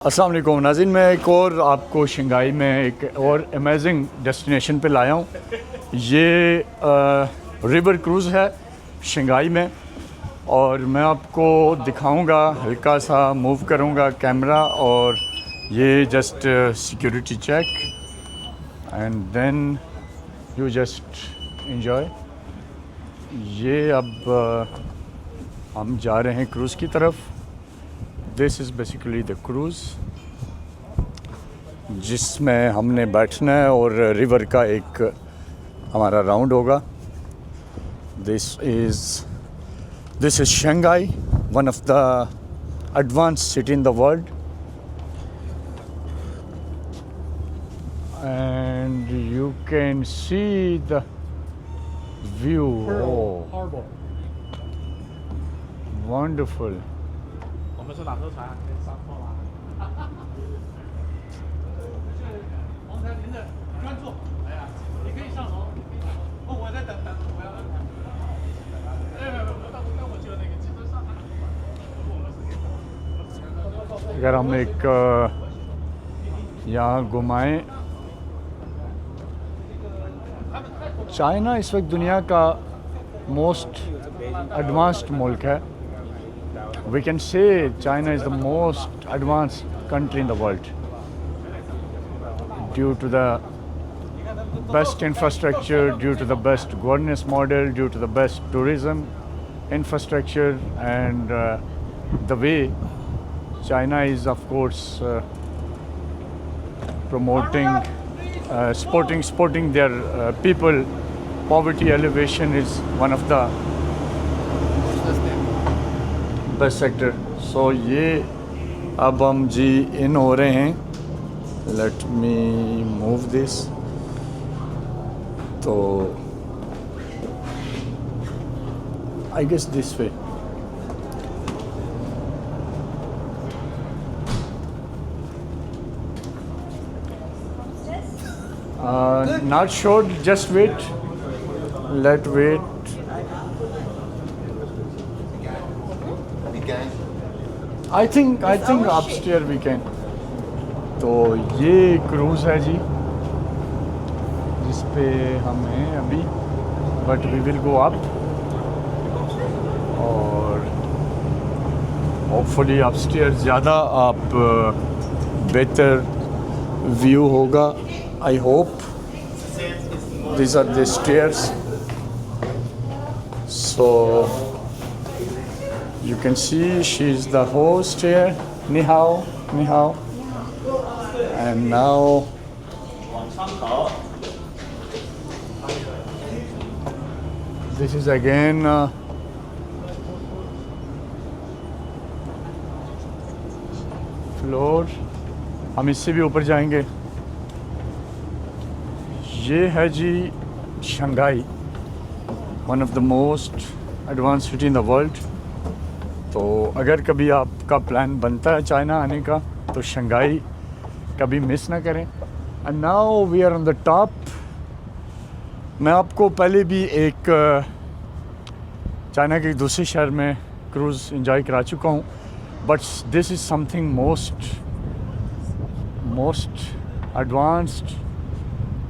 अस्सलाम वालेकुम नाज़रीन, मैं एक और आपको शंघाई में एक और अमेजिंग डेस्टिनेशन पे लाया हूँ। ये रिवर क्रूज़ है शंघाई में और मैं आपको दिखाऊंगा, हल्का सा मूव करूंगा कैमरा और ये just security check and then you just enjoy. ये अब हम जा रहे हैं क्रूज़ की तरफ। This is basically the cruise जिसमें हमने बैठना है और रिवर का एक हमारा राउंड होगा। This is Shanghai, one of the advance city in the world and you can see the view. Oh wonderful. 我们是缆车船，可以上货了。王才您的专注，哎呀，你可以上楼，哦，我在等，我要安排。但我觉得那个汽车上它我们是 अगर हम एक यहाँ घुमाएं, चाइना इस वक्त दुनिया का मोस्ट एडवांस्ड मुल्क है। We can say China is the most advanced country in the world due to the best infrastructure, due to the best governance model, due to the best tourism infrastructure, and the way China is, of course, promoting, supporting their people. Poverty elevation is one of the best sector. So ये अब हम जी इन हो रहे हैं। Let me move this. तो I guess this way. Not sure, just wait, let wait. I think upstair we can. तो ये क्रूज़ है जी जिस पे हम हैं अभी, but we will go up और होपफुली अपस्टेयर ज़्यादा आप बेहतर व्यू होगा। I hope this are the stairs. So you can see she's the host here. Ni hao, ni hao. And now this is again floor. हम इससे भी ऊपर जाएंगे। ये है जी Shanghai, one of the most advance city in the world. तो अगर कभी आपका प्लान बनता है चाइना आने का तो शंघाई कभी मिस ना करें। And now we are on the top. मैं आपको पहले भी एक चाइना के दूसरे शहर में क्रूज़ एंजॉय करा चुका हूँ, but this is something most advanced,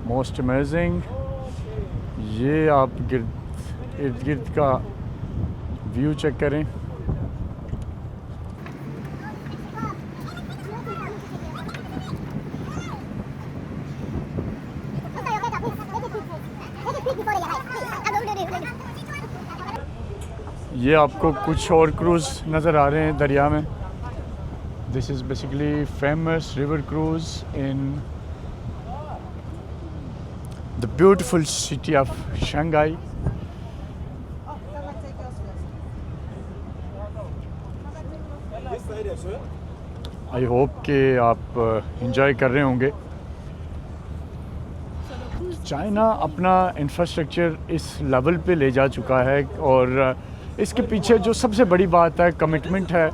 most amazing. ये आप इर्द गिर्द का व्यू चेक करें। ये आपको कुछ और क्रूज़ नज़र आ रहे हैं दरिया में। This is basically famous river cruise in the beautiful city of Shanghai. I hope कि आप इंजॉय कर रहे होंगे। चाइना अपना इंफ्रास्ट्रक्चर इस लेवल पे ले जा चुका है और इसके पीछे जो सबसे बड़ी बात है कमिटमेंट है,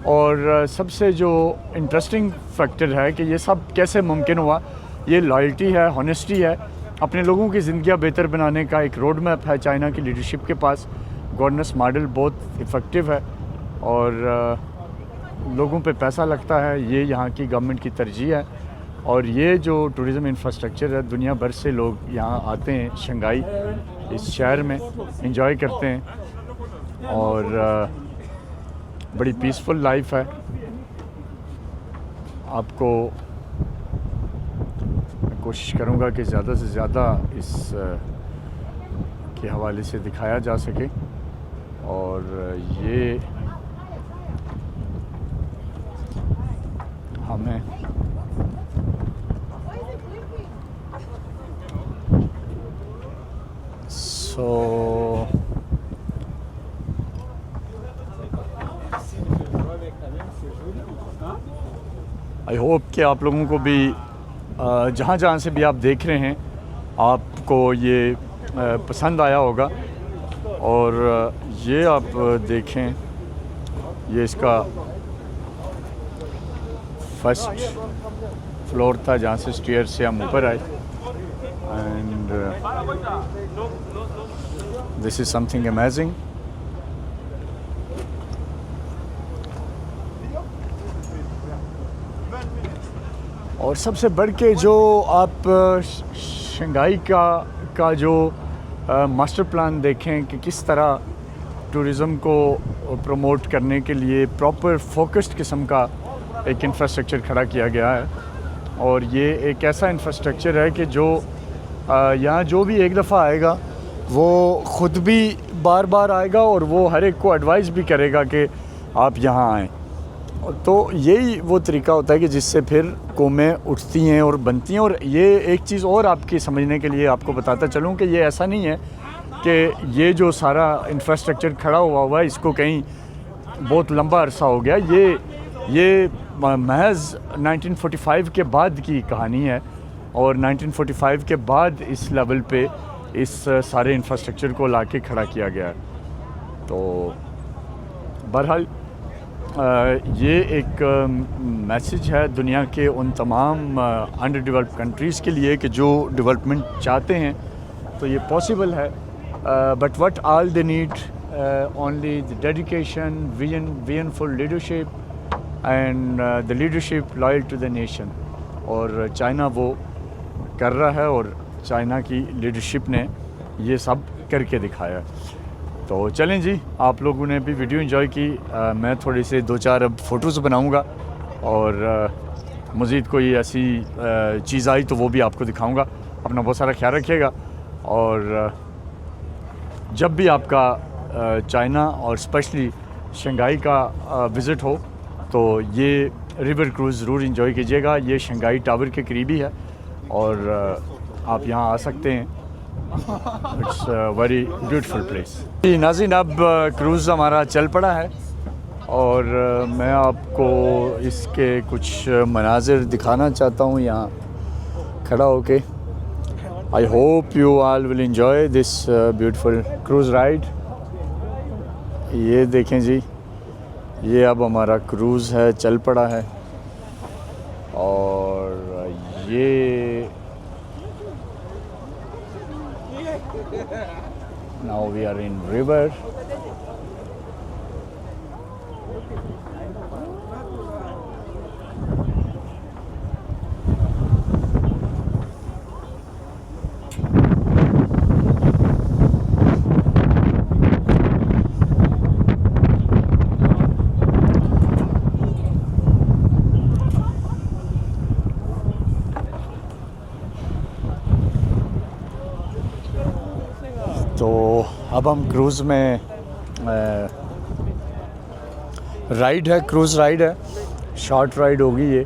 और सबसे जो इंटरेस्टिंग फैक्टर है कि ये सब कैसे मुमकिन हुआ, ये लॉयल्टी है, हॉनेस्टी है, अपने लोगों की ज़िंदगियाँ बेहतर बनाने का एक रोड मैप है चाइना की लीडरशिप के पास। गवर्नेंस मॉडल बहुत इफ़ेक्टिव है और लोगों पे पैसा लगता है, ये यहाँ की गवर्नमेंट की तरजीह है। और ये जो टूरिज़म इंफ्रास्ट्रक्चर है, दुनिया भर से लोग यहाँ आते हैं शंघाई इस शहर में, एंजॉय करते हैं और बड़ी पीसफुल लाइफ है। आपको कोशिश करूँगा कि ज़्यादा से ज़्यादा इस के हवाले से दिखाया जा सके। और ये हमें आई होप कि आप लोगों को भी जहाँ जहाँ से भी आप देख रहे हैं आपको ये पसंद आया होगा। और ये आप देखें, ये इसका फर्स्ट फ्लोर था जहाँ से स्टेयर से हम ऊपर आए। And this is something amazing. और सबसे बढ़ के जो आप शंघाई का जो मास्टर प्लान देखें कि किस तरह टूरिज़म को प्रमोट करने के लिए प्रॉपर फोकस्ड किस्म का एक इंफ्रास्ट्रक्चर खड़ा किया गया है। और ये एक ऐसा इंफ्रास्ट्रक्चर है कि जो यहाँ जो भी एक दफ़ा आएगा वो ख़ुद भी बार बार आएगा और वो हर एक को एडवाइस भी करेगा कि आप यहाँ आएँ। तो यही वो तरीका होता है कि जिससे फिर कौमें उठती हैं और बनती हैं। और ये एक चीज़ और आपकी समझने के लिए आपको बताता चलूँ कि ये ऐसा नहीं है कि ये जो सारा इंफ्रास्ट्रक्चर खड़ा हुआ है इसको कहीं बहुत लंबा अरसा हो गया। ये महज 1945 के बाद की कहानी है और 1945 के बाद इस लेवल पे इस सारे इंफ्रास्ट्रक्चर को लाके खड़ा किया गया है। तो बहरहाल ये एक मैसेज है दुनिया के उन तमाम अंडर डेवलप्ड कंट्रीज़ के लिए कि जो डेवलपमेंट चाहते हैं तो ये पॉसिबल है। But what all they need only the dedication, vision full leadership and the leadership loyal to the nation. और चाइना वो कर रहा है और चाइना की लीडरशिप ने ये सब करके दिखाया है। तो चलें जी, आप लोगों ने भी वीडियो एंजॉय की। मैं थोड़ी से 2-4 अब फ़ोटोज़ बनाऊंगा और मज़ीद कोई ऐसी चीज़ आई तो वो भी आपको दिखाऊंगा। अपना बहुत सारा ख्याल रखिएगा। और जब भी आपका चाइना और स्पेशली शंघाई का विज़िट हो तो ये रिवर क्रूज़ ज़रूर एंजॉय कीजिएगा। ये शंघाई टावर के करीबी है और आप यहाँ आ सकते हैं। It's very beautiful place. नाज़रीन, अब क्रूज़ हमारा चल पड़ा है और मैं आपको इसके कुछ मनाजिर दिखाना चाहता हूँ यहाँ खड़ा होके। I hope you all will enjoy this beautiful cruise ride. ये देखें जी, ये अब हमारा क्रूज़ है, चल पड़ा है। और ये now we are in river। तो अब हम क्रूज़ में राइड है, क्रूज़ राइड है, शॉर्ट राइड होगी ये।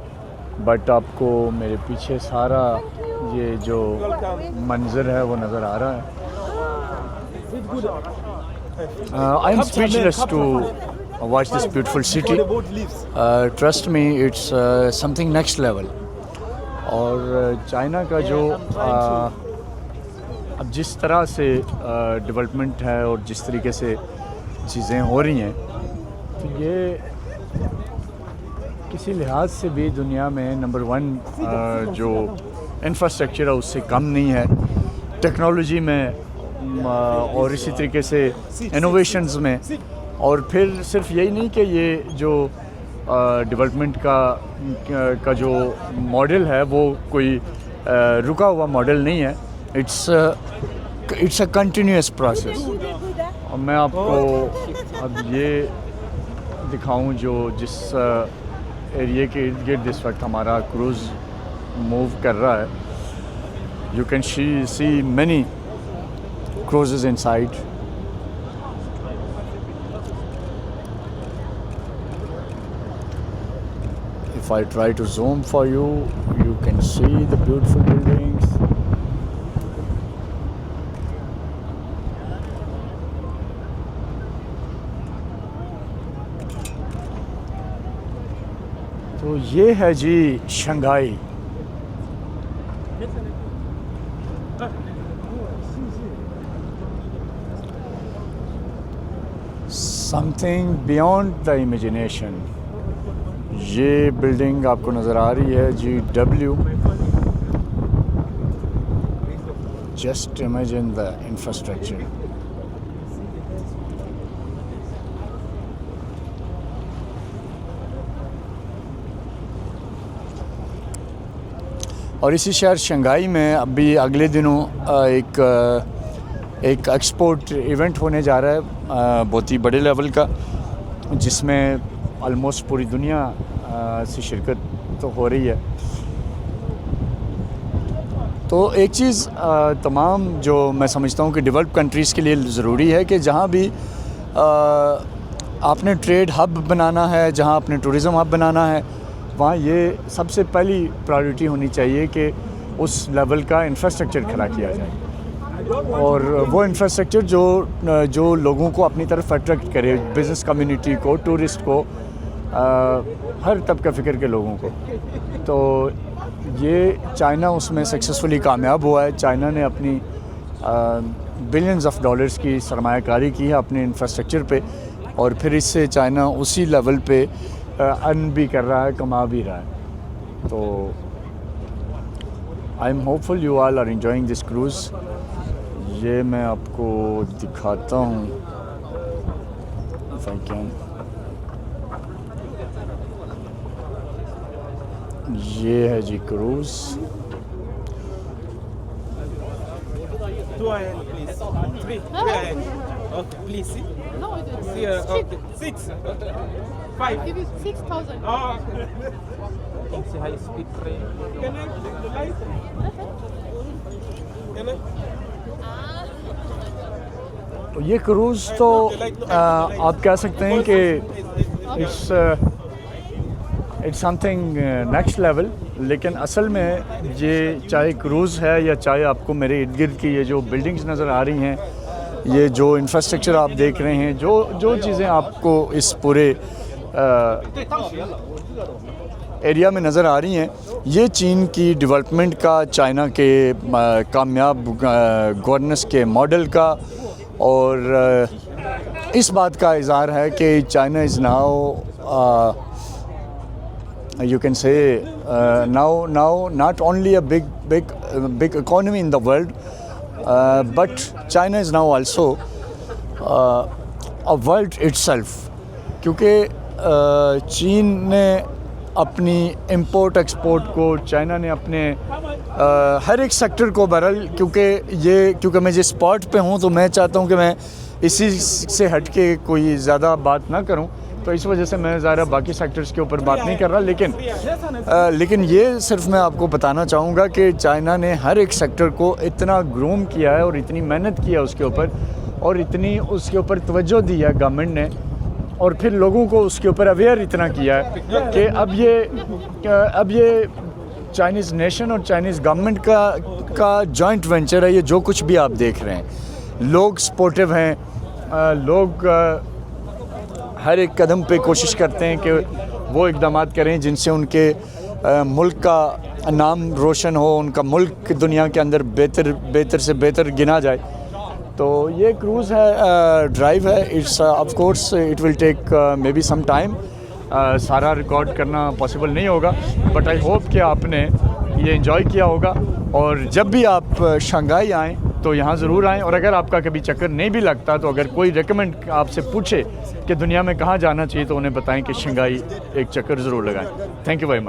बट आपको मेरे पीछे सारा ये जो मंज़र है वो नज़र आ रहा है। I am speechless to watch this beautiful city. Trust me, it's something next level. और चाइना का जो अब जिस तरह से डेवलपमेंट है और जिस तरीके से चीज़ें हो रही हैं तो ये किसी लिहाज से भी दुनिया में नंबर 1 जो इंफ्रास्ट्रक्चर है उससे कम नहीं है। टेक्नोलॉजी में और इसी तरीके से इनोवेशंस में। और फिर सिर्फ यही नहीं कि ये जो डेवलपमेंट का जो मॉडल है वो कोई रुका हुआ मॉडल नहीं है, इट्स अ कंटिन्यूअस प्रोसेस। और मैं आपको अब ये दिखाऊं जो जिस एरिया के इर्द गिर्द इस वक्त हमारा क्रूज़ मूव कर रहा है, you can see many cruises inside. If I try to zoom for you, you can see the beautiful buildings. तो ये है जी Shanghai. Something beyond the imagination. ये बिल्डिंग आपको नज़र आ रही है GW। Just imagine the infrastructure. और इसी शहर शंघाई में अभी अगले दिनों एक एक्सपोर्ट इवेंट होने जा रहा है बहुत ही बड़े लेवल का, जिसमें ऑलमोस्ट पूरी दुनिया से शिरकत तो हो रही है। तो एक चीज़ तमाम जो मैं समझता हूँ कि डेवलप कंट्रीज़ के लिए ज़रूरी है कि जहाँ भी आपने ट्रेड हब बनाना है, जहाँ आपने टूरिज़म हब बनाना है, वहाँ ये सबसे पहली प्रायोरिटी होनी चाहिए कि उस लेवल का इंफ्रास्ट्रक्चर खड़ा किया जाए। और वो इंफ्रास्ट्रक्चर जो लोगों को अपनी तरफ अट्रैक्ट करे, बिज़नेस कम्युनिटी को, टूरिस्ट को, हर तबका फ़िक्र के लोगों को। तो ये चाइना उसमें सक्सेसफुली कामयाब हुआ है। चाइना ने अपनी बिलियंस ऑफ डॉलर्स की सरमायाकारी की है अपने इंफ्रास्ट्रक्चर पे, और फिर इससे चाइना उसी लेवल पे अर्न भी कर रहा है, कमा भी रहा है। तो I am hopeful you all are enjoying this cruise. ये मैं आपको दिखाता हूँ इफ आई कैन। ये है जी cruise. Two ahead, please. Three ahead. Okay, please see. No, it is See, okay. Six. Five. It is 6,000. Oh. It's a high speed train. Can I the light? Can I? तो ये cruise तो आप कह सकते हैं कि it's something next level. लेकिन असल में ये चाहे क्रूज़ है या चाहे आपको मेरे इर्द गिर्द की ये जो बिल्डिंग्स नज़र आ रही हैं, ये जो इंफ्रास्ट्रक्चर आप देख रहे हैं, जो चीज़ें आपको इस पूरे एरिया में नज़र आ रही हैं, ये चीन की डेवलपमेंट का, चाइना के कामयाब गवर्नेंस के मॉडल का, और इस बात का इज़हार है कि China is now you can say now not only a big economy in the world, but China is now also a world itself, क्योंकि चीन ने अपनी इंपोर्ट एक्सपोर्ट को, चाइना ने अपने हर एक सेक्टर को बहरहाल, क्योंकि मैं जिस स्पॉट पे हूँ तो मैं चाहता हूँ कि मैं इसी से हट के कोई ज़्यादा बात ना करूँ, तो इस वजह से मैं ज़रा बाकी सेक्टर्स के ऊपर बात नहीं कर रहा। लेकिन ये सिर्फ मैं आपको बताना चाहूँगा कि चाइना ने हर एक सेक्टर को इतना ग्रूम किया है और इतनी मेहनत की है उसके ऊपर, और इतनी उसके ऊपर तवज्जो दी है गवर्नमेंट ने, और फिर लोगों को उसके ऊपर अवेयर इतना किया है कि अब ये चाइनीज़ नेशन और चाइनीज़ गवर्नमेंट का जॉइंट वेंचर है। ये जो कुछ भी आप देख रहे हैं, लोग सपोर्टिव हैं, लोग हर एक कदम पे कोशिश करते हैं कि वो इक़दामात करें जिनसे उनके मुल्क का नाम रोशन हो, उनका मुल्क दुनिया के अंदर बेहतर से बेहतर गिना जाए। तो ये क्रूज़ है, ड्राइव है। It's of course it will take maybe some time. सारा रिकॉर्ड करना पॉसिबल नहीं होगा, बट आई होप कि आपने ये एंजॉय किया होगा। और जब भी आप शंघाई आएँ तो यहाँ ज़रूर आएँ। और अगर आपका कभी चक्कर नहीं भी लगता तो अगर कोई रेकमेंड आपसे पूछे कि दुनिया में कहाँ जाना चाहिए तो उन्हें बताएं कि शंघाई एक चक्कर ज़रूर लगाएं। Thank you very much.